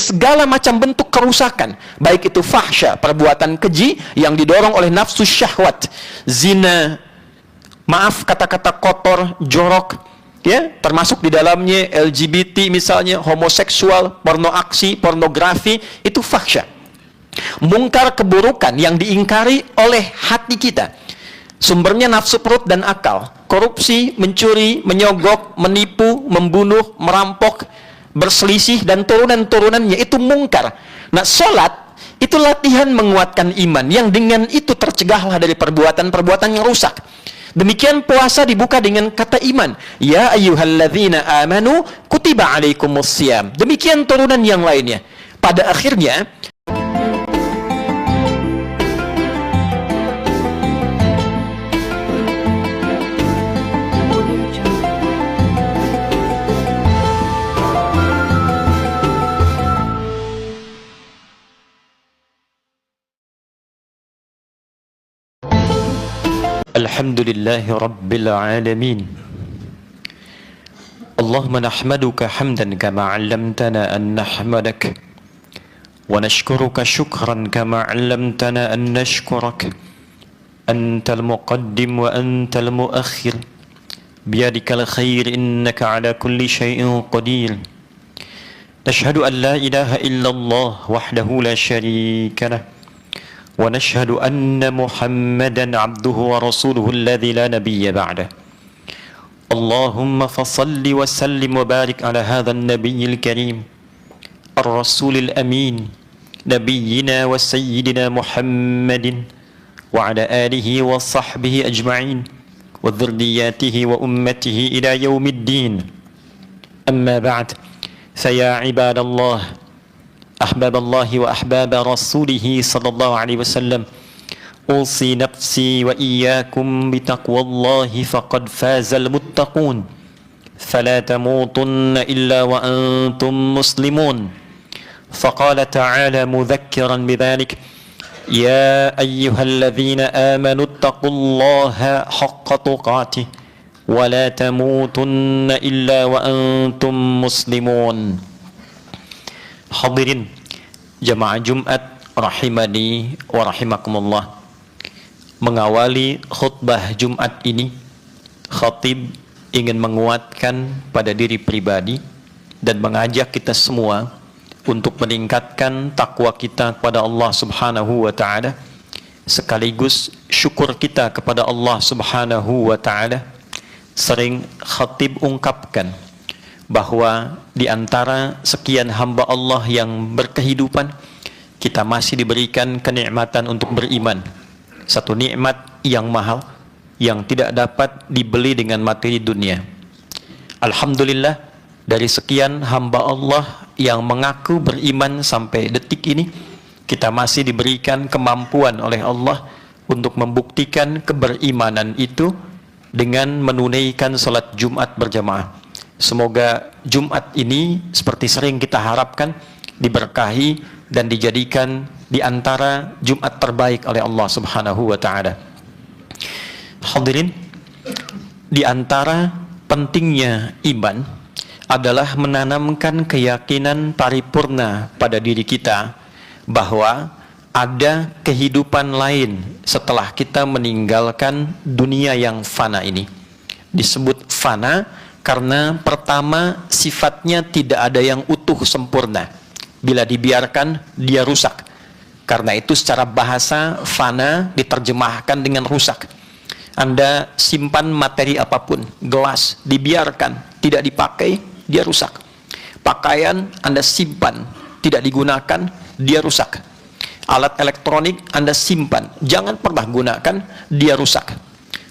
segala macam bentuk kerusakan, baik itu fahsya, perbuatan keji yang didorong oleh nafsu syahwat, zina, maaf kata-kata kotor, jorok, ya, termasuk di dalamnya LGBT misalnya, homoseksual, porno aksi, pornografi, itu fahsya. Mungkar, keburukan yang diingkari oleh hati kita, sumbernya nafsu perut dan akal. Korupsi, mencuri, menyogok, menipu, membunuh, merampok, berselisih, dan turunan-turunannya, itu mungkar. Nah, sholat itu latihan menguatkan iman, yang dengan itu tercegahlah dari perbuatan-perbuatan yang rusak. Demikian puasa dibuka dengan kata iman. Ya ayyuhalladzina amanu kutiba alaikumussyam. Demikian turunan yang lainnya. Pada akhirnya, Alhamdulillahi Rabbil Alamin. Allahumma nahmaduka hamdan kama 'allamtana an nahmadak wa nashkuruka syukran kama 'allamtana an nashkurak. Antal muqaddim wa antal muakhir, biyadikal khair innaka 'ala kulli syai'in qadir. Nashhadu an la ilaha illallah wahdahu la syarika lah, ونشهد أن محمدا عبده ورسوله الذي لا نبي بعده. اللهم فصل وسلم وبارك على هذا النبي الكريم الرسول الأمين نبينا وسيدنا محمد وعلى آله وصحبه أجمعين وذرياته وأمته إلى يوم الدين. أما بعد، فيا عباد الله، أحباب الله وأحباب رسوله صلى الله عليه وسلم، أوصي نفسي وإياكم بتقوى الله فقد فاز المتقون، فلا تموتن إلا وأنتم مسلمون. فقال تعالى مذكرا بذلك: يا أيها الذين آمنوا اتقوا الله حق تقاته ولا تموتن إلا وأنتم مسلمون. Hadirin jamaah Jumat rahimani wa rahimakumullah. Mengawali khutbah Jumat ini, khatib ingin menguatkan pada diri pribadi dan mengajak kita semua untuk meningkatkan takwa kita kepada Allah Subhanahu wa taala, sekaligus syukur kita kepada Allah Subhanahu wa taala. Sering khatib ungkapkan bahwa di antara sekian hamba Allah yang berkehidupan, kita masih diberikan kenikmatan untuk beriman. Satu nikmat yang mahal, yang tidak dapat dibeli dengan materi dunia. Alhamdulillah, dari sekian hamba Allah yang mengaku beriman sampai detik ini, kita masih diberikan kemampuan oleh Allah untuk membuktikan keberimanan itu dengan menunaikan salat Jumat berjamaah. Semoga Jumat ini seperti sering kita harapkan diberkahi dan dijadikan di antara Jumat terbaik oleh Allah Subhanahu wa taala. Hadirin, di antara pentingnya iman adalah menanamkan keyakinan paripurna pada diri kita bahwa ada kehidupan lain setelah kita meninggalkan dunia yang fana ini. Disebut fana karena pertama, sifatnya tidak ada yang utuh sempurna. Bila dibiarkan, dia rusak. Karena itu secara bahasa, fana diterjemahkan dengan rusak. Anda simpan materi apapun, gelas, dibiarkan, tidak dipakai, dia rusak. Pakaian Anda simpan, tidak digunakan, dia rusak. Alat elektronik Anda simpan, jangan pernah gunakan, dia rusak.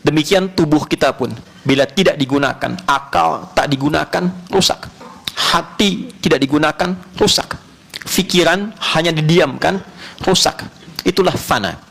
Demikian tubuh kita pun, bila tidak digunakan, akal tak digunakan, rusak. Hati tidak digunakan, rusak. Pikiran hanya didiamkan, rusak. Itulah fana.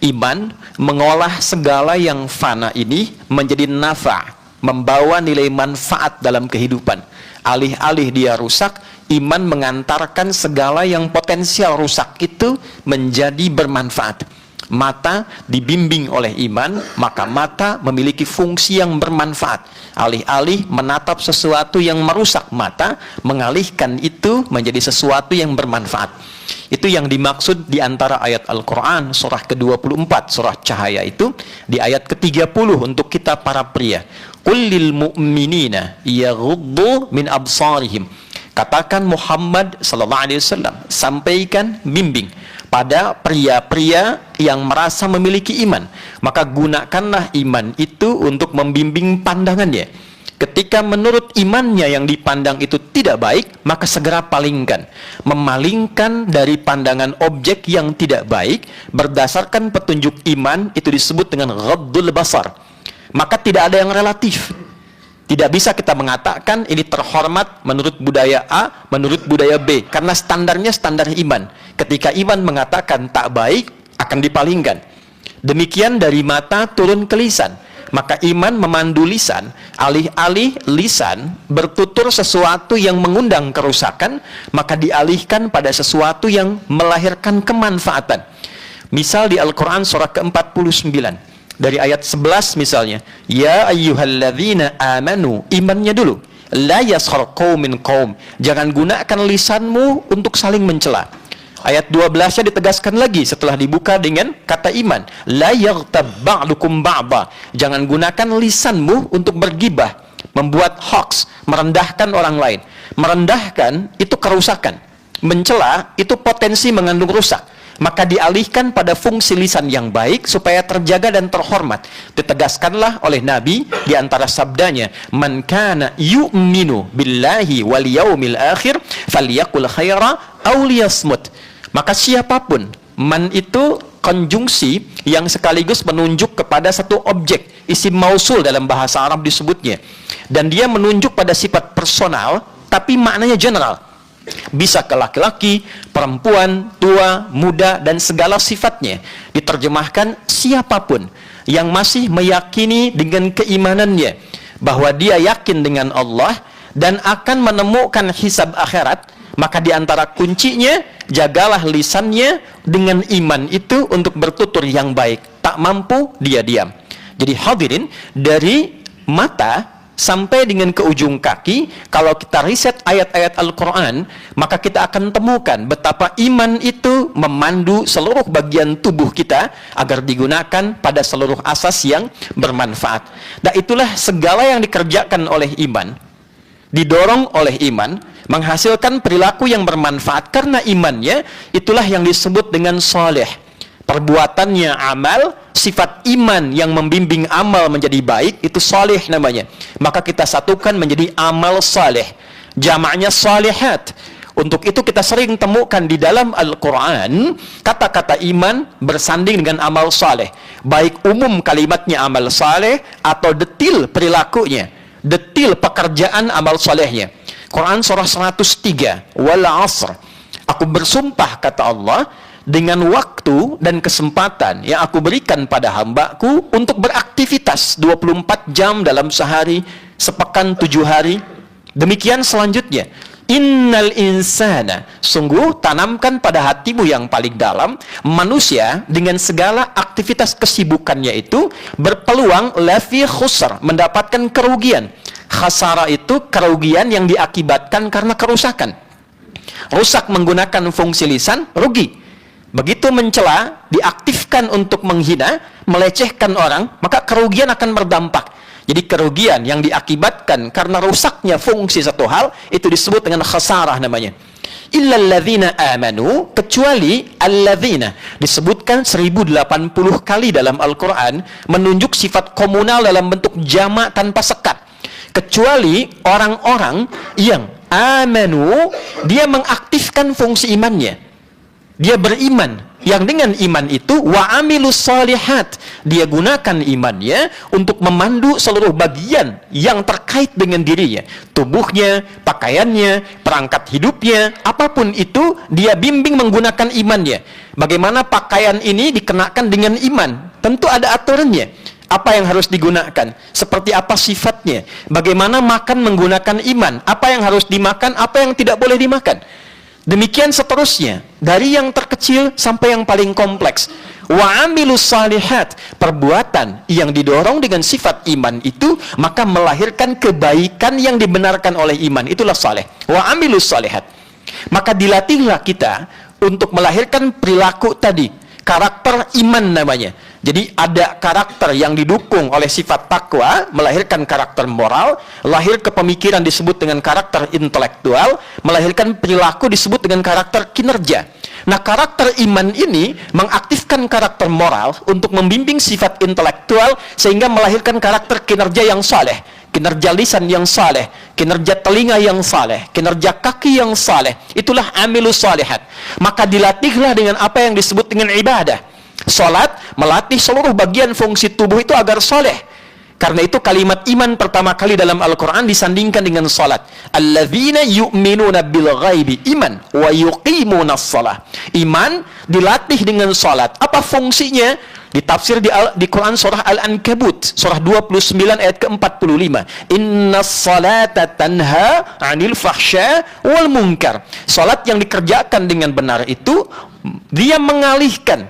Iman mengolah segala yang fana ini menjadi nafa', membawa nilai manfaat dalam kehidupan. Alih-alih dia rusak, iman mengantarkan segala yang potensial rusak itu menjadi bermanfaat. Mata dibimbing oleh iman, maka mata memiliki fungsi yang bermanfaat. Alih-alih menatap sesuatu yang merusak mata, mengalihkan itu menjadi sesuatu yang bermanfaat. Itu yang dimaksud di antara ayat Al-Quran surah ke-24, surah Cahaya itu, di ayat ke-30 untuk kita para pria. Qul lil mu'minina yaghuddu min absarihim. Katakan Muhammad sallallahu alaihi wasallam, sampaikan, bimbing pada pria-pria yang merasa memiliki iman, maka gunakanlah iman itu untuk membimbing pandangannya. Ketika menurut imannya yang dipandang itu tidak baik, maka segera palingkan. Memalingkan dari pandangan objek yang tidak baik berdasarkan petunjuk iman itu disebut dengan ghaddul basar. Maka tidak ada yang relatif. Tidak bisa kita mengatakan ini terhormat menurut budaya A, menurut budaya B, karena standarnya standar iman. Ketika iman mengatakan tak baik, akan dipalingkan. Demikian dari mata turun ke lisan. Maka iman memandu lisan, alih-alih lisan bertutur sesuatu yang mengundang kerusakan, maka dialihkan pada sesuatu yang melahirkan kemanfaatan. Misal di Al-Quran surah ke-49, dari ayat 11 misalnya, ya ayyuhalladzina amanu, imannya dulu, la yaskhar qaumin qaum, jangan gunakan lisanmu untuk saling mencela. Ayat 12-nya ditegaskan lagi setelah dibuka dengan kata iman, la yaghtab ba'dukum ba'da, jangan gunakan lisanmu untuk bergibah, membuat hoax, merendahkan orang lain. Merendahkan itu kerusakan, mencela itu potensi mengandung rusak. Maka dialihkan pada fungsi lisan yang baik supaya terjaga dan terhormat. Ditegaskanlah oleh Nabi di antara sabdanya, man kana yu'minu billahi wal yaumil akhir falyaqul khaira aw liyasmut. Maka siapapun, man itu konjungsi yang sekaligus menunjuk kepada satu objek, isim mausul dalam bahasa Arab disebutnya, dan dia menunjuk pada sifat personal tapi maknanya general. Bisa ke laki-laki, perempuan, tua, muda, dan segala sifatnya. Diterjemahkan siapapun yang masih meyakini dengan keimanannya bahwa dia yakin dengan Allah dan akan menemukan hisab akhirat, maka di antara kuncinya, jagalah lisannya dengan iman itu untuk bertutur yang baik. Tak mampu, dia diam. Jadi hadirin, dari mata sampai dengan ke ujung kaki, kalau kita riset ayat-ayat Al-Quran, maka kita akan temukan betapa iman itu memandu seluruh bagian tubuh kita agar digunakan pada seluruh asas yang bermanfaat. Dan itulah segala yang dikerjakan oleh iman, didorong oleh iman, menghasilkan perilaku yang bermanfaat karena imannya. Itulah yang disebut dengan saleh. Perbuatannya amal, sifat iman yang membimbing amal menjadi baik, itu saleh namanya. Maka kita satukan menjadi amal saleh, jamaknya salihat. Untuk itu kita sering temukan di dalam Al-Quran kata-kata iman bersanding dengan amal saleh, baik umum kalimatnya amal saleh atau detil perilakunya, detil pekerjaan amal salehnya. Quran surah 103, wal asr, aku bersumpah kata Allah dengan waktu dan kesempatan yang aku berikan pada hambaku untuk beraktivitas 24 jam dalam sehari, sepekan 7 hari. Demikian selanjutnya, innal insana, sungguh tanamkan pada hatimu yang paling dalam, manusia dengan segala aktivitas kesibukannya itu berpeluang lafi khusr, mendapatkan kerugian. Khasara itu kerugian yang diakibatkan karena kerusakan. Rusak menggunakan fungsi lisan, rugi. Begitu mencela, diaktifkan untuk menghina, melecehkan orang, maka kerugian akan berdampak. Jadi kerugian yang diakibatkan karena rusaknya fungsi satu hal, itu disebut dengan khasarah namanya. Illalladzina amanu, kecuali alladzina, disebutkan 1080 kali dalam Al-Quran, menunjuk sifat komunal dalam bentuk jamak tanpa sekat. Kecuali orang-orang yang amanu, dia mengaktifkan fungsi imannya. Dia beriman, yang dengan iman itu wa amilus salihat, dia gunakan imannya untuk memandu seluruh bagian yang terkait dengan dirinya, tubuhnya, pakaiannya, perangkat hidupnya, apapun itu dia bimbing menggunakan imannya. Bagaimana pakaian ini dikenakan dengan iman? Tentu ada aturannya. Apa yang harus digunakan? Seperti apa sifatnya? Bagaimana makan menggunakan iman? Apa yang harus dimakan? Apa yang tidak boleh dimakan? Demikian seterusnya, dari yang terkecil sampai yang paling kompleks. wa amilus salihat, perbuatan yang didorong dengan sifat iman itu maka melahirkan kebaikan yang dibenarkan oleh iman, itulah saleh. Wa amilus salihat, maka dilatihlah kita untuk melahirkan perilaku tadi, karakter iman namanya. Jadi ada karakter yang didukung oleh sifat takwa, melahirkan karakter moral, lahir kepemikiran disebut dengan karakter intelektual, melahirkan perilaku disebut dengan karakter kinerja. Nah, karakter iman ini mengaktifkan karakter moral untuk membimbing sifat intelektual sehingga melahirkan karakter kinerja yang saleh, kinerja lisan yang saleh, kinerja telinga yang saleh, kinerja kaki yang saleh. Itulah amilus salihat. Maka dilatihlah dengan apa yang disebut dengan ibadah. Salat melatih seluruh bagian fungsi tubuh itu agar soleh. Karena itu kalimat iman pertama kali dalam Al-Quran disandingkan dengan salat. Alladzina yu'minuna bil ghaibi, iman wa yuqimuna shalah. Iman dilatih dengan salat. Apa fungsinya? Ditafsir di Quran surah Al-Ankabut, surah 29 ayat ke-45. Inna salata tanha 'anil fahsya wal munkar. Salat yang dikerjakan dengan benar itu dia mengalihkan,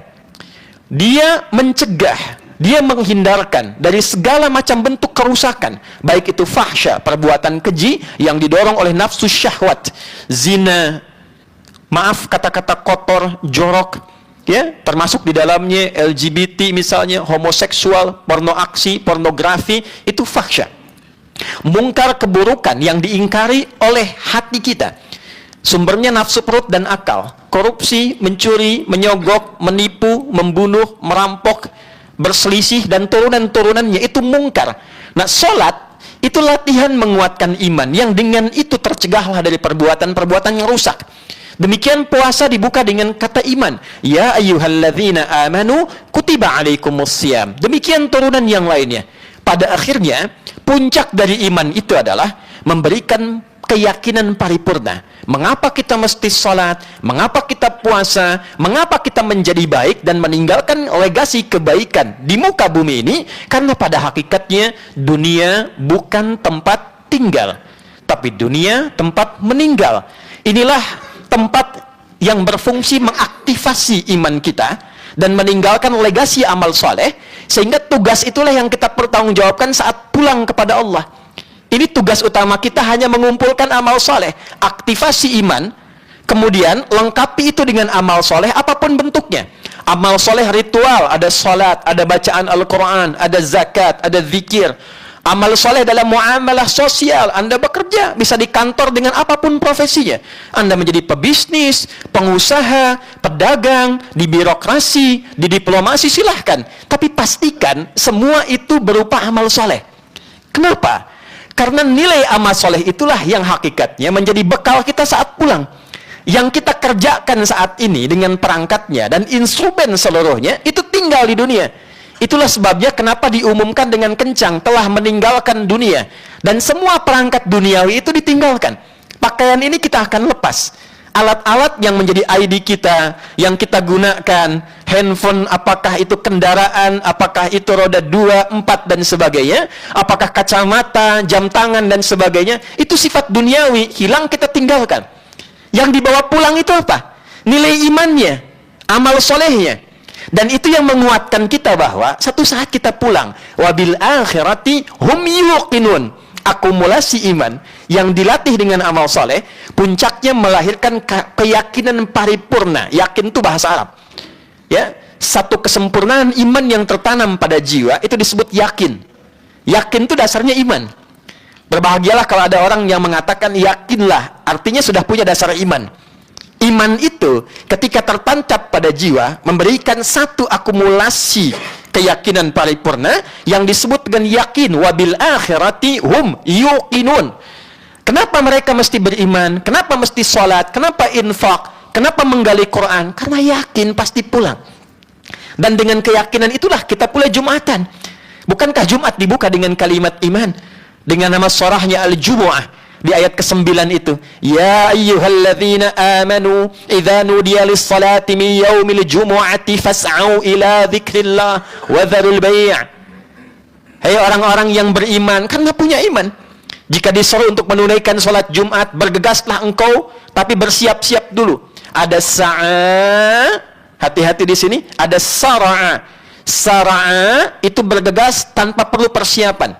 dia mencegah, dia menghindarkan dari segala macam bentuk kerusakan, baik itu fahsya, perbuatan keji yang didorong oleh nafsu syahwat, zina, maaf kata-kata kotor, jorok, ya, termasuk di dalamnya LGBT misalnya, homoseksual, porno aksi, pornografi, itu fahsya. Mungkar, keburukan yang diingkari oleh hati kita, sumbernya nafsu perut dan akal. Korupsi, mencuri, menyogok, menipu, membunuh, merampok, berselisih, dan turunan-turunannya, itu mungkar. Nah, sholat itu latihan menguatkan iman, yang dengan itu tercegahlah dari perbuatan-perbuatan yang rusak. Demikian puasa dibuka dengan kata iman. Ya ayyuhalladzina amanu kutiba alaikumussyam. Demikian turunan yang lainnya. Pada akhirnya, puncak dari iman itu adalah memberikan keyakinan paripurna. Mengapa kita mesti sholat? Mengapa kita puasa? Mengapa kita menjadi baik dan meninggalkan legasi kebaikan di muka bumi ini? Karena pada hakikatnya dunia bukan tempat tinggal, tapi dunia tempat meninggal. Inilah tempat yang berfungsi mengaktifasi iman kita dan meninggalkan legasi amal soleh, sehingga tugas itulah yang kita pertanggungjawabkan saat pulang kepada Allah. Ini tugas utama kita, hanya mengumpulkan amal soleh, aktivasi iman, kemudian lengkapi itu dengan amal soleh apapun bentuknya. Amal soleh ritual, ada salat, ada bacaan Al-Quran, ada zakat, ada zikir. Amal soleh dalam muamalah sosial, Anda bekerja, bisa di kantor dengan apapun profesinya. Anda menjadi pebisnis, pengusaha, pedagang, di birokrasi, di diplomasi, silahkan. Tapi pastikan semua itu berupa amal soleh. Kenapa? Karena nilai amal soleh itulah yang hakikatnya menjadi bekal kita saat pulang. Yang kita kerjakan saat ini dengan perangkatnya dan instrumen seluruhnya, itu tinggal di dunia. Itulah sebabnya kenapa diumumkan dengan kencang, telah meninggalkan dunia. Dan semua perangkat duniawi itu ditinggalkan. Pakaian ini kita akan lepas. Alat-alat yang menjadi ID kita, yang kita gunakan, handphone, apakah itu kendaraan, apakah itu roda 2, 4, dan sebagainya, apakah kacamata, jam tangan, dan sebagainya, itu sifat duniawi, hilang, kita tinggalkan. Yang dibawa pulang itu apa? Nilai imannya, amal solehnya. Dan itu yang menguatkan kita bahwa satu saat kita pulang, wabil akhirati hum yuqinun. Akumulasi iman yang dilatih dengan amal soleh, puncaknya melahirkan keyakinan paripurna. Yakin itu bahasa Arab, ya, satu kesempurnaan iman yang tertanam pada jiwa itu disebut yakin. Yakin itu dasarnya iman. Berbahagialah kalau ada orang yang mengatakan yakinlah, artinya sudah punya dasar iman. Iman itu ketika tertancap pada jiwa memberikan satu akumulasi keyakinan paripurna yang disebut dengan yakin. Wabil akhirati hum yuqinun. Kenapa mereka mesti beriman? Kenapa mesti sholat? Kenapa infak? Kenapa menggali Quran? Karena yakin pasti pulang. Dan dengan keyakinan itulah kita pula Jumatan. Bukankah Jumat dibuka dengan kalimat iman? Dengan nama surahnya Al-Jumu'ah. Di ayat ke-9 itu, ya ayyuhalladzina amanu idza nudiya lis-salati min yaumil jumu'ati fas'au ila dzikrillah wa dzarul bai'. Hai orang-orang yang beriman, karena punya iman, jika disuruh untuk menunaikan salat Jumat, bergegaslah engkau, tapi bersiap-siap dulu. Ada sa'a Hati-hati di sini, ada sara'a. Sara'a itu bergegas tanpa perlu persiapan.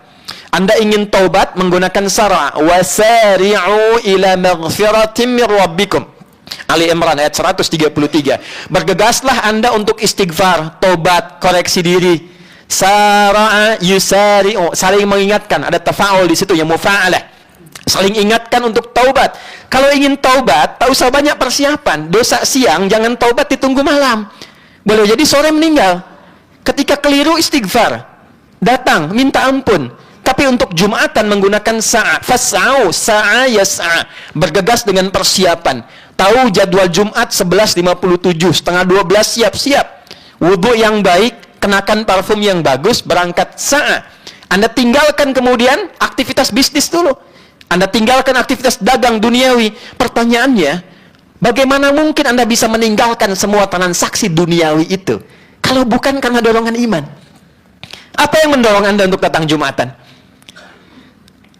Anda ingin taubat menggunakan sara'a. Wasari'u ila maghfiratin min rabbikum. Ali Imran ayat 133. Bergegaslah Anda untuk istighfar, taubat, koreksi diri. Sara'a yusari'u, saling mengingatkan, ada tafa'ul di situ yang mufa'alah. Saling ingatkan untuk taubat. Kalau ingin taubat, tak usah banyak persiapan. Dosa siang jangan taubat, ditunggu malam. Boleh jadi sore meninggal. Ketika keliru istighfar, datang minta ampun. Tapi untuk Jumatan menggunakan sa'a. Fas'au sa'a yas'a, bergegas dengan persiapan. Tahu jadwal Jumat 11.57, setengah 12 siap-siap. Wudu yang baik, kenakan parfum yang bagus, berangkat sa'a. Anda tinggalkan kemudian aktivitas bisnis dulu. Anda tinggalkan aktivitas dagang duniawi. Pertanyaannya, bagaimana mungkin Anda bisa meninggalkan semua transaksi duniawi itu kalau bukan karena dorongan iman? Apa yang mendorong Anda untuk datang Jumatan?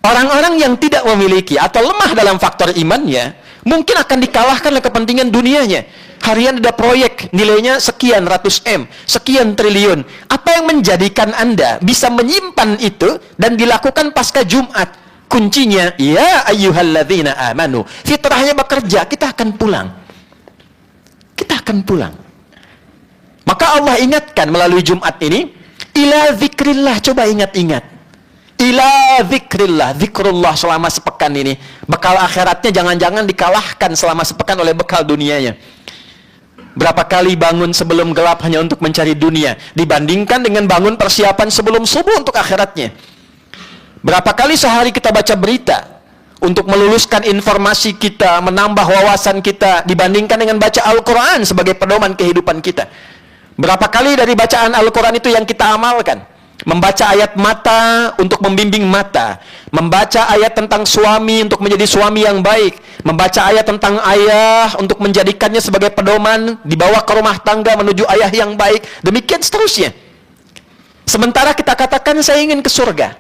Orang-orang yang tidak memiliki atau lemah dalam faktor imannya, mungkin akan dikalahkan oleh kepentingan dunianya. Harian ada proyek, nilainya sekian ratus M, sekian triliun. Apa yang menjadikan Anda bisa menyimpan itu dan dilakukan pasca Jumat? Kuncinya, ya ayyuhalladzina amanu. Fitrahnya bekerja, kita akan pulang. Kita akan pulang. Maka Allah ingatkan melalui Jumat ini, ila zikrillah, coba ingat-ingat. Ila zikrillah, zikrullah selama sepekan ini. Bekal akhiratnya jangan-jangan dikalahkan selama sepekan oleh bekal dunianya. Berapa kali bangun sebelum gelap hanya untuk mencari dunia, dibandingkan dengan bangun persiapan sebelum subuh untuk akhiratnya. Berapa kali sehari kita baca berita untuk meluluskan informasi kita, menambah wawasan kita, dibandingkan dengan baca Al-Quran sebagai pedoman kehidupan kita. Berapa kali dari bacaan Al-Quran itu yang kita amalkan? Membaca ayat mata untuk membimbing mata, membaca ayat tentang suami untuk menjadi suami yang baik, membaca ayat tentang ayah untuk menjadikannya sebagai pedoman dibawa ke rumah tangga menuju ayah yang baik, demikian seterusnya. Sementara kita katakan saya ingin ke surga,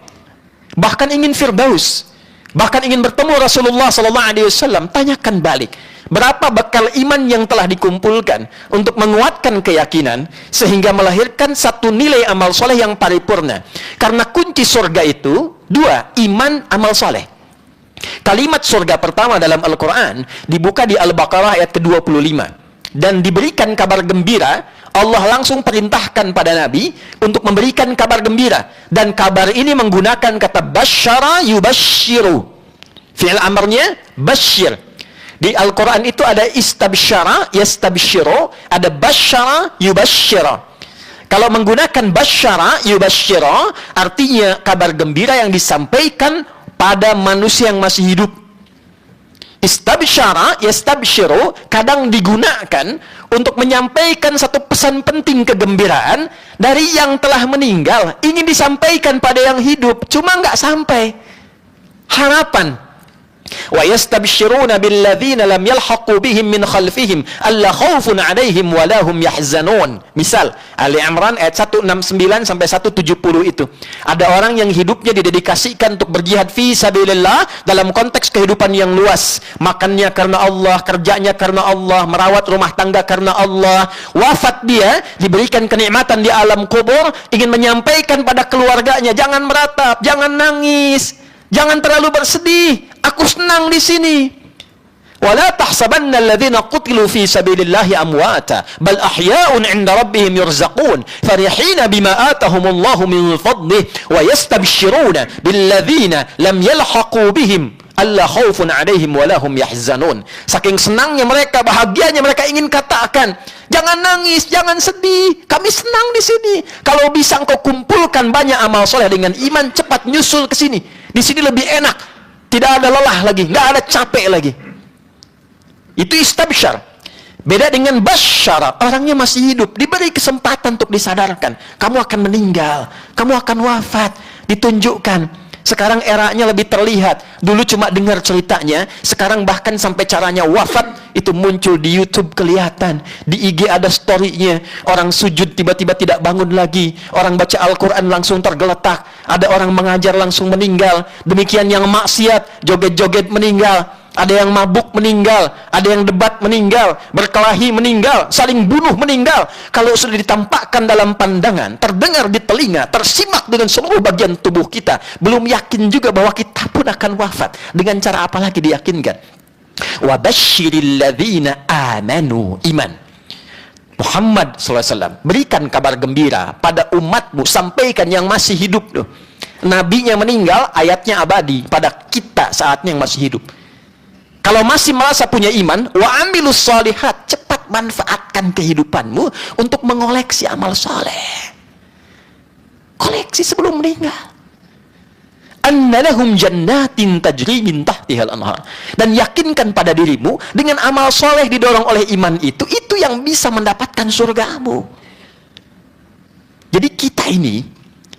bahkan ingin firdaus, bahkan ingin bertemu Rasulullah SAW. Tanyakan balik, berapa bekal iman yang telah dikumpulkan untuk menguatkan keyakinan sehingga melahirkan satu nilai amal soleh yang paripurna. Karena kunci surga itu dua, iman, amal soleh. Kalimat surga pertama dalam Al-Quran dibuka di Al-Baqarah ayat ke-25 dan diberikan kabar gembira. Allah langsung perintahkan pada Nabi untuk memberikan kabar gembira, dan kabar ini menggunakan kata basyara yubashiru. Fi'il amarnya basyir. Di Al-Quran itu ada istabsyara, yastabsyiru, ada basyara, yubassyira. Kalau menggunakan basyara, yubassyira, artinya kabar gembira yang disampaikan pada manusia yang masih hidup. Istabsyara, yastabsyiru, kadang digunakan untuk menyampaikan satu pesan penting kegembiraan dari yang telah meninggal, ingin disampaikan pada yang hidup, cuma nggak sampai. Harapan. Wa yastabshiruna billadzina lam yalhaqu bihim min khalfihim alla khaufun 'alaihim wa la hum yahzanun. Misal Ali Imran ayat 169 sampai 170 itu. Ada orang yang hidupnya didedikasikan untuk berjihad fi sabilillah dalam konteks kehidupan yang luas. Makannya karena Allah, kerjanya karena Allah, merawat rumah tangga karena Allah. Wafat dia, diberikan kenikmatan di alam kubur, ingin menyampaikan pada keluarganya, jangan meratap, jangan nangis, jangan terlalu bersedih. Aku senang di sini. Wala tahsabanna alladhina qutilu fi sabilillahi amwata bal ahya'un 'inda rabbihim yurzaqun farihina bima atahumullahu min fadlihi wa yastabshiruna billadzina lam yalhaqu bihim alla khaufun 'alaihim wa la hum yahzanun. Saking senangnya mereka, bahagianya mereka, ingin katakan, jangan nangis, jangan sedih, kami senang di sini. Kalau bisa engkau kumpulkan banyak amal soleh dengan iman, cepat nyusul ke sini. Di sini lebih enak. Tidak ada lelah lagi, nggak ada capek lagi. Itu istabsyar. Beda dengan basyara, orangnya masih hidup, diberi kesempatan untuk disadarkan. Kamu akan meninggal, kamu akan wafat, ditunjukkan. Sekarang eranya lebih terlihat. Dulu cuma dengar ceritanya, sekarang bahkan sampai caranya wafat itu muncul di YouTube, kelihatan. Di IG ada story-nya. Orang sujud tiba-tiba tidak bangun lagi. Orang baca Al-Quran langsung tergeletak. Ada orang mengajar langsung meninggal. Demikian yang maksiat, joget-joget meninggal. ada yang mabuk meninggal, ada yang debat meninggal, berkelahi meninggal, saling bunuh meninggal. Kalau sudah ditampakkan dalam pandangan, terdengar di telinga, tersimak dengan seluruh bagian tubuh kita, belum yakin juga bahwa kita pun akan wafat. Dengan cara apa lagi diyakinkan? Wa basyiril ladzina amanu, iman. Muhammad SAW, berikan kabar gembira pada umatmu, sampaikan yang masih hidup tuh. Nabinya meninggal, ayatnya abadi pada kita saatnya yang masih hidup. Kalau masih merasa punya iman, wa amilus sholihat, cepat manfaatkan kehidupanmu untuk mengoleksi amal soleh. Koleksi sebelum meninggal. Annalahum jannatin tajri min tahtihal anhar. Dan yakinkan pada dirimu, dengan amal soleh didorong oleh iman itu yang bisa mendapatkan surgamu. Jadi kita ini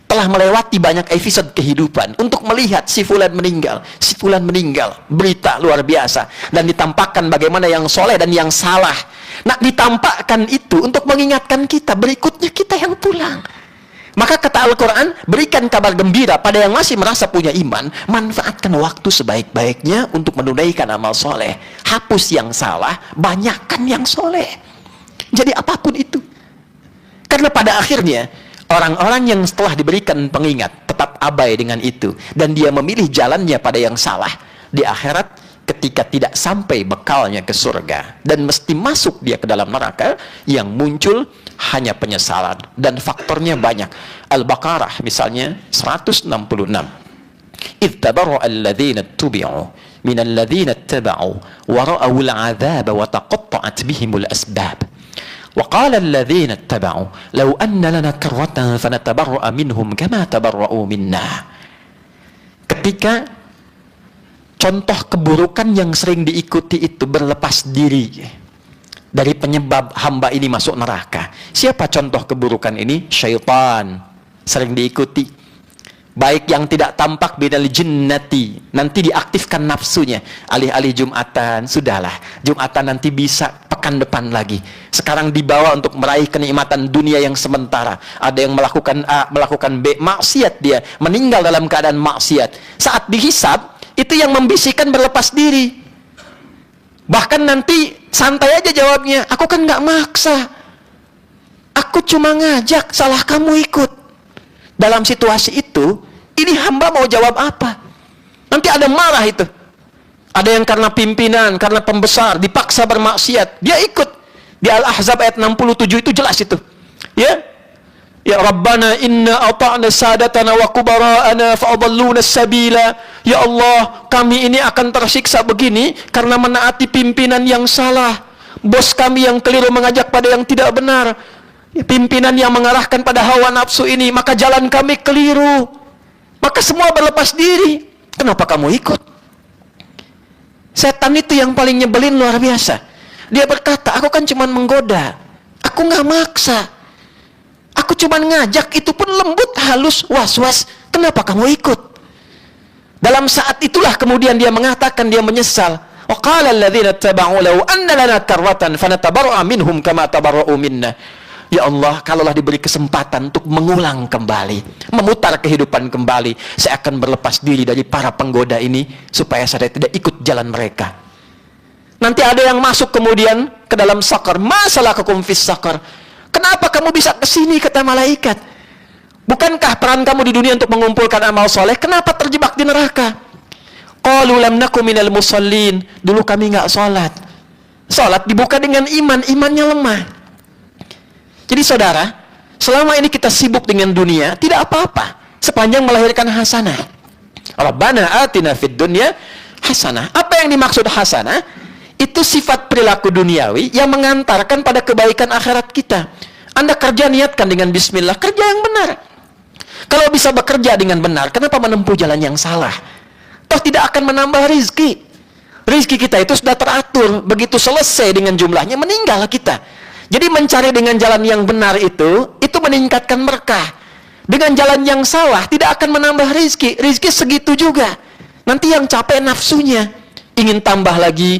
telah melewati banyak episode kehidupan untuk melihat si fulan meninggal, berita luar biasa, dan ditampakkan bagaimana yang soleh dan yang salah. Nah, ditampakkan itu untuk mengingatkan kita, berikutnya kita yang pulang. Maka kata Al-Quran, berikan kabar gembira pada yang masih merasa punya iman, manfaatkan waktu sebaik-baiknya untuk menunaikan amal soleh. Hapus yang salah, banyakkan yang soleh. Jadi apapun itu. Karena pada akhirnya, orang-orang yang setelah diberikan pengingat tetap abai dengan itu, dan dia memilih jalannya pada yang salah, di akhirat ketika tidak sampai bekalnya ke surga dan mesti masuk dia ke dalam neraka, yang muncul hanya penyesalan, dan faktornya banyak. Al-Baqarah misalnya 166. Idh tabarra'a alladhina tubi'u minal ladzina ittaba'u wa ra'awul 'adzaba wa taqatta'at bihimul asbab. وقال الذين اتبعوا لو أن لنا كرة فنتبرأ منهم كما تبرؤوا منا. Ketika contoh keburukan yang sering diikuti itu berlepas diri dari penyebab hamba ini masuk neraka. Siapa contoh keburukan ini? Syaitan. Sering diikuti. Baik yang tidak tampak bidal jinnati, nanti diaktifkan nafsunya. Alih-alih Jumatan, sudahlah, Jumatan nanti bisa pekan depan lagi. Sekarang dibawa untuk meraih kenikmatan dunia yang sementara. Ada yang melakukan A, melakukan B, maksiat dia, meninggal dalam keadaan maksiat. Saat dihisab, itu yang membisikkan berlepas diri. Bahkan nanti santai aja jawabnya, aku kan nggak maksa, aku cuma ngajak, salah kamu ikut. Dalam situasi itu, ini hamba mau jawab apa? Nanti ada marah itu. Ada yang karena pimpinan, karena pembesar, dipaksa bermaksiat, dia ikut. Di Al-Ahzab ayat 67 itu jelas itu. Ya, ya Rabbana inna ata'na sadatana wa kubara'ana fa'adalluna sabila. Ya Allah, kami ini akan tersiksa begini karena menaati pimpinan yang salah. Bos kami yang keliru mengajak pada yang tidak benar. Pimpinan yang mengarahkan pada hawa nafsu ini, maka jalan kami keliru. Maka semua berlepas diri. Kenapa kamu ikut? Setan itu yang paling nyebelin luar biasa. Dia berkata, aku kan cuma menggoda, aku nggak maksa, aku cuma ngajak, itu pun lembut, halus, was-was. Kenapa kamu ikut? Dalam saat itulah kemudian dia mengatakan, dia menyesal. Wa qala alladhina ittaba'u law anna lana karratan fanatabarra'a minhum kama tabarra'u minna. Ya Allah, kalaulah diberi kesempatan untuk mengulang kembali, memutar kehidupan kembali, saya akan berlepas diri dari para penggoda ini, supaya saya tidak ikut jalan mereka. Nanti ada yang masuk kemudian ke dalam sakar. Masalah kekum fis sakar. Kenapa kamu bisa ke sini, kata malaikat? Bukankah peran kamu di dunia untuk mengumpulkan amal soleh? Kenapa terjebak di neraka? Qalu lam nakum minal musallin. Dulu kami nggak sholat. Sholat dibuka dengan iman, imannya lemah. Jadi saudara, selama ini kita sibuk dengan dunia, tidak apa-apa, sepanjang melahirkan hasanah. Rabbana atina fid dunya hasanah. Apa yang dimaksud hasanah? Itu sifat perilaku duniawi yang mengantarkan pada kebaikan akhirat kita. Anda kerja, niatkan dengan bismillah, kerja yang benar. Kalau bisa bekerja dengan benar, kenapa menempuh jalan yang salah? Toh tidak akan menambah rizki. Rizki kita itu sudah teratur, begitu selesai dengan jumlahnya, meninggal kita. Jadi mencari dengan jalan yang benar itu meningkatkan berkah. Dengan jalan yang salah, tidak akan menambah rizki. Rizki segitu juga. Nanti yang capek nafsunya. Ingin tambah lagi,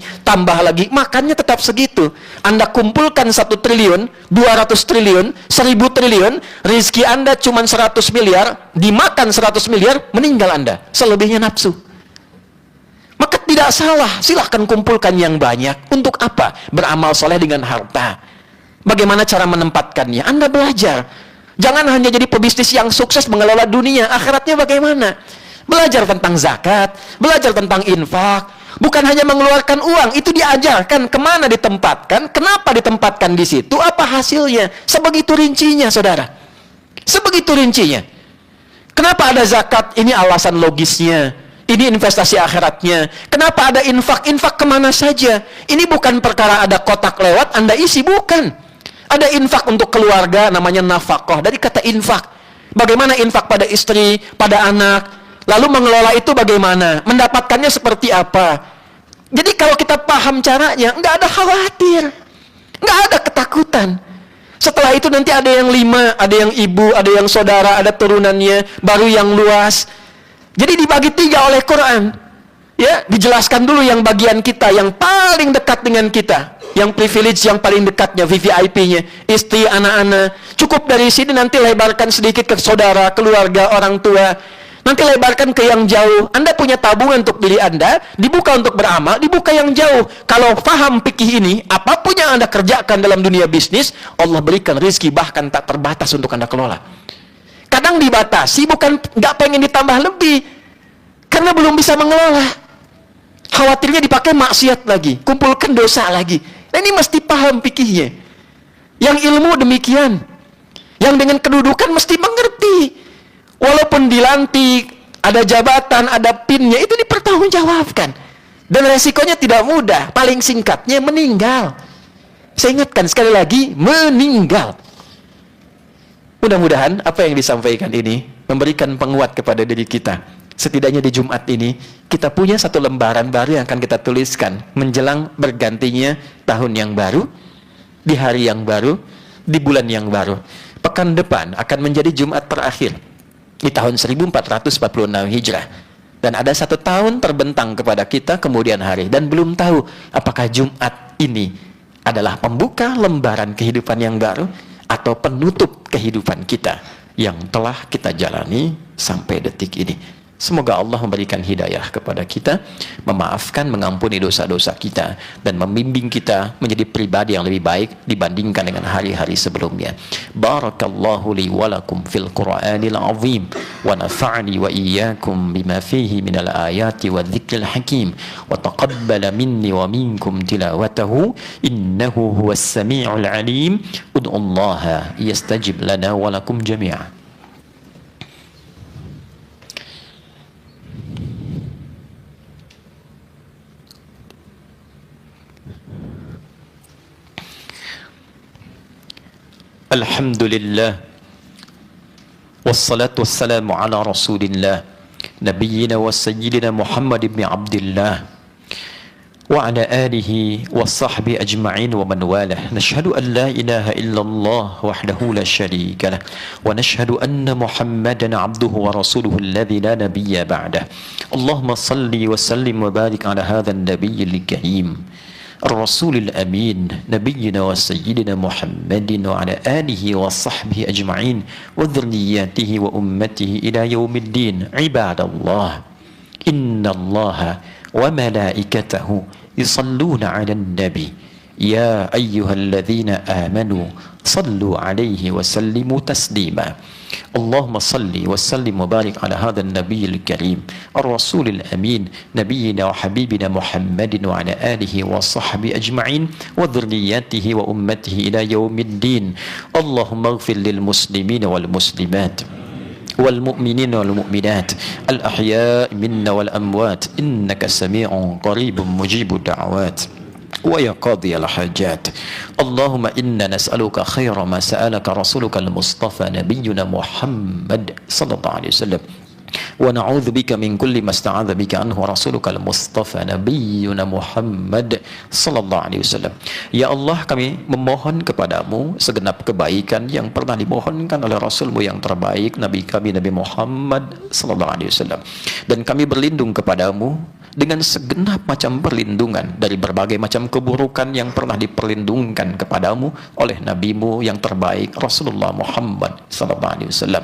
makannya tetap segitu. Anda kumpulkan 1 triliun, 200 triliun, 1000 triliun, rizki Anda cuma 100 miliar, dimakan 100 miliar, meninggal Anda. Selebihnya nafsu. Maka Tidak salah, silahkan kumpulkan yang banyak. Untuk apa? Beramal soleh dengan harta. Bagaimana cara menempatkannya? Anda belajar. Jangan hanya jadi pebisnis yang sukses mengelola dunia, akhiratnya bagaimana? Belajar tentang zakat, belajar tentang infak. Bukan hanya mengeluarkan uang, itu diajarkan kemana ditempatkan, kenapa ditempatkan di situ, apa hasilnya. Sebegitu rincinya, saudara. Sebegitu rincinya. Kenapa ada zakat? Ini alasan logisnya. Ini investasi akhiratnya. Kenapa ada infak? Infak kemana saja? Ini bukan perkara ada kotak lewat, Anda isi, bukan. Ada infak untuk keluarga, namanya nafkah. Dari kata infak. Bagaimana infak pada istri, pada anak. Lalu mengelola itu bagaimana? Mendapatkannya seperti apa? Jadi kalau kita paham caranya, nggak ada khawatir. Nggak ada ketakutan. Setelah itu nanti ada yang 5, ada yang ibu, ada yang saudara, ada turunannya, baru yang luas. Jadi dibagi 3 oleh Quran. Ya, dijelaskan dulu yang bagian kita, yang paling dekat dengan kita. Yang privilege yang paling dekatnya, VVIP-nya, istri, anak-anak. Cukup dari sini, nanti lebarkan sedikit ke saudara, keluarga, orang tua. Nanti lebarkan ke yang jauh. Anda punya tabungan untuk diri Anda, dibuka untuk beramal, dibuka yang jauh. Kalau paham fikih ini, apapun yang Anda kerjakan dalam dunia bisnis, Allah berikan rezeki bahkan tak terbatas untuk Anda kelola. Kadang dibatasi, bukan nggak pengen ditambah lebih, karena belum bisa mengelola. Khawatirnya dipakai maksiat lagi, kumpulkan dosa lagi. Nah, ini mesti paham fikihnya. Yang ilmu demikian. Yang dengan kedudukan mesti mengerti. Walaupun dilantik, ada jabatan, ada pinnya, itu dipertanggungjawabkan. Dan resikonya tidak mudah. Paling singkatnya meninggal. Saya ingatkan sekali lagi, meninggal. Mudah-mudahan apa yang disampaikan ini memberikan penguat kepada diri kita. Setidaknya di Jumat ini, kita punya satu lembaran baru yang akan kita tuliskan menjelang bergantinya tahun yang baru, di hari yang baru, di bulan yang baru. Pekan depan akan menjadi Jumat terakhir di tahun 1446 Hijrah. Dan ada 1 tahun terbentang kepada kita kemudian hari. Dan belum tahu apakah Jumat ini adalah pembuka lembaran kehidupan yang baru atau penutup kehidupan kita yang telah kita jalani sampai detik ini. Semoga Allah memberikan hidayah kepada kita, memaafkan, mengampuni dosa-dosa kita, dan membimbing kita menjadi pribadi yang lebih baik dibandingkan dengan hari-hari sebelumnya. Barakallahu li walakum fil Qur'anil azim, wa nafa'ni wa iyyakum bima fihi minal ayati wa dzikril hakim, wa taqabbala minni wa minkum tilawatahu, innahu huwas sami'ul alim. Ud'ullaha yastajib lana wa lakum jami'an. Alhamdulillah, wassalatu wassalamu ala rasulillah, nabiyyina wa sayyidina Muhammad ibn Abdillah, wa ala alihi wa sahbihi ajma'in wa man walah. Nashhadu an la ilaha illallah wahdahu la sharika lah, wa nashhadu anna Muhammadan abduhu wa rasuluhu alladhi la nabiyya ba'dah. Allahumma salli wa sallim wa barik ala hadha an-nabiyyil karim, الرسول الأمين, نبينا وسيدنا محمد وعلى آله وصحبه أجمعين وذرياته وأمته إلى يوم الدين. عباد الله، إن الله وملائكته يصلون على النبي يا أيها الذين آمنوا صلوا عليه وسلموا تسليما. اللهم صل وسلم وبارك على هذا النبي الكريم الرسول الأمين نبينا وحبيبنا محمد وعلى آله وصحبه أجمعين وذرياته وأمته إلى يوم الدين. اللهم اغفر للمسلمين والمسلمات والمؤمنين والمؤمنات الأحياء منا والأموات إنك سميع قريب مجيب الدعوات ويا قاضي الحاجات. اللهم إنا نسألك خير ما سألك رسولك المصطفى نبينا محمد صلى الله عليه وسلم, ونعوذ بك من كل ما استعاذ بك عنه رسولك المصطفى نبينا محمد صلى الله عليه وسلم. Ya Allah, kami memohon kepadamu segenap kebaikan yang pernah dimohonkan oleh Rasulmu yang terbaik, Nabi kami Nabi Muhammad sallallahu alaihi wasallam, dan kami berlindung kepadamu dengan segenap macam perlindungan dari berbagai macam keburukan yang pernah diperlindungkan kepadamu oleh nabimu yang terbaik Rasulullah Muhammad sallallahu alaihi wasallam.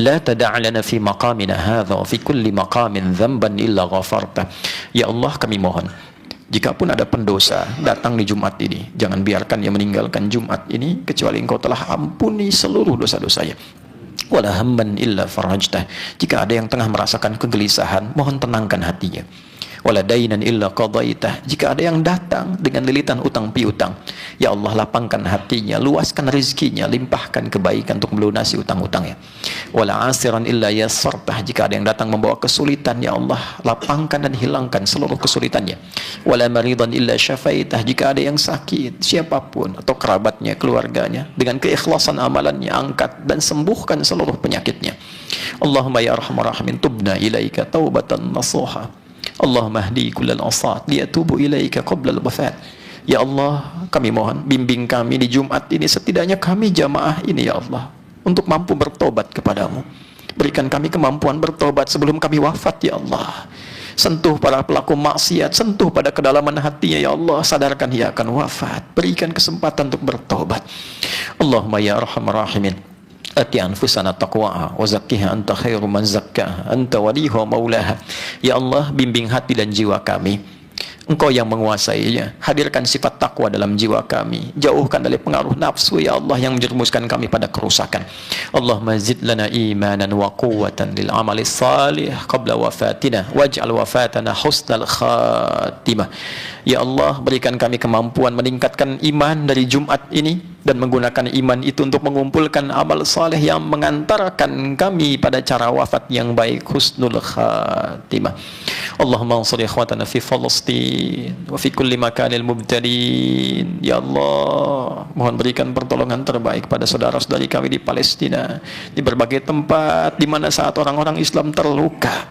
La tada' lana fi maqamina hadha wa fi kulli maqamin dhanban illa ghafarta. Ya Allah, kami mohon, jikapun ada pendosa datang di Jumat ini, jangan biarkan dia meninggalkan Jumat ini kecuali Engkau telah ampuni seluruh dosa-dosanya. Wala hamban illa farajtah. Jika ada yang tengah merasakan kegelisahan, mohon tenangkan hatinya. Wala dainan illa qadaitah. Jika ada yang datang dengan lilitan utang piutang, ya Allah, lapangkan hatinya, luaskan rezekinya, limpahkan kebaikan untuk melunasi utang-utangnya. Wala asiran illa yassartah. Jika ada yang datang membawa kesulitan, ya Allah, lapangkan dan hilangkan seluruh kesulitannya. Wala maridan illa syafaitah. Jika ada yang sakit, siapapun atau kerabatnya, keluarganya, dengan keikhlasan amalannya, angkat dan sembuhkan seluruh penyakitnya. Allahumma ya arhamar rahimin, tubna ilaika taubatan nasuha. Allahumma hdi kullal asat liyatubu ilaika qabla al-wafat. Ya Allah, kami mohon, bimbing kami di Jumat ini, setidaknya kami jamaah ini ya Allah, untuk mampu bertobat kepadamu. Berikan kami kemampuan bertobat sebelum kami wafat ya Allah. Sentuh para pelaku maksiat, sentuh pada kedalaman hatinya ya Allah, sadarkan ia akan wafat. Berikan kesempatan untuk bertobat. Allahumma ya arhamar rahimin, ati anfusana taqwaha wa zakkiha anta khairu man zakkaha anta waliha maulaha. Ya Allah, bimbing hati dan jiwa kami, Engkau yang menguasainya. Hadirkan sifat takwa dalam jiwa kami, jauhkan dari pengaruh nafsu ya Allah yang menjerumuskan kami pada kerusakan. Allahumma zid lana imanan wa quwwatan lil amali salih qabla wafatina waj'al wafatana husnal khatimah. Ya Allah, berikan kami kemampuan meningkatkan iman dari Jumat ini dan menggunakan iman itu untuk mengumpulkan amal saleh yang mengantarkan kami pada cara wafat yang baik, husnul khatimah. Allahumma ansur ikhwatana fi Palestin wa fi kulli makanil mubtalin. Ya Allah, mohon berikan pertolongan terbaik pada saudara-saudari kami di Palestina, di berbagai tempat di mana saat orang-orang Islam terluka.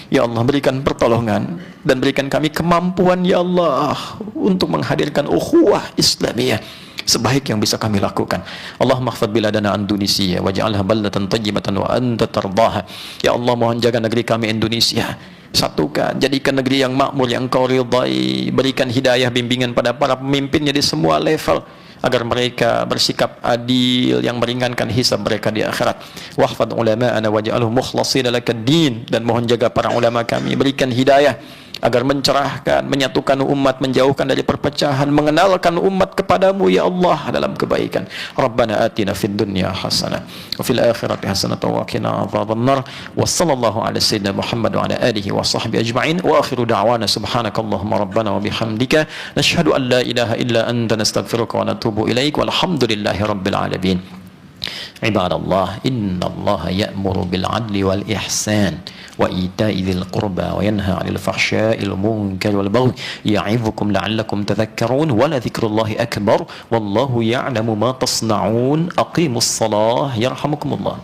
Ya Allah, berikan pertolongan dan berikan kami kemampuan ya Allah untuk menghadirkan ukhuwah Islamiyah sebaik yang bisa kami lakukan. Allahumma khfad biladana Indonesia waj'alha baldatan thayyibatan wa anta tardaha. Ya Allah, mohon jaga negeri kami Indonesia, satukan, jadikan negeri yang makmur yang Engkau ridai. Berikan hidayah bimbingan pada para pemimpinnya di semua level agar mereka bersikap adil yang meringankan hisab mereka di akhirat. Wahfad ulama'ana waj'alhum mukhlashina lakad-din. Dan mohon jaga para ulama kami, berikan hidayah agar mencerahkan, menyatukan umat, menjauhkan dari perpecahan, mengenalkan umat kepadamu ya Allah dalam kebaikan. Rabbana atina fid dunya hasanah wa fil akhirati hasanah wa qina adzabannar. Wa sallallahu ala sayyidina Muhammad wa ala alihi wa sahbihi ajma'in. Wa akhiru da'wana subhanakallahumma rabbana wa bihamdika nashhadu an la ilaha illa anta nastaghfiruka wa natubu ilaik. Walhamdulillahi rabbil alamin. Ibadallah, innallaha ya'muru bil 'adli wal ihsan wa ita'i dzil qurba wa yanha 'anil fahsya'i wal munkari wal baghi ya'idzukum la'allakum tadhakkarun wa la dzikrullahi akbar wallahu ya'lamu ma tasna'un. Aqimus shalah yarhamukumullah.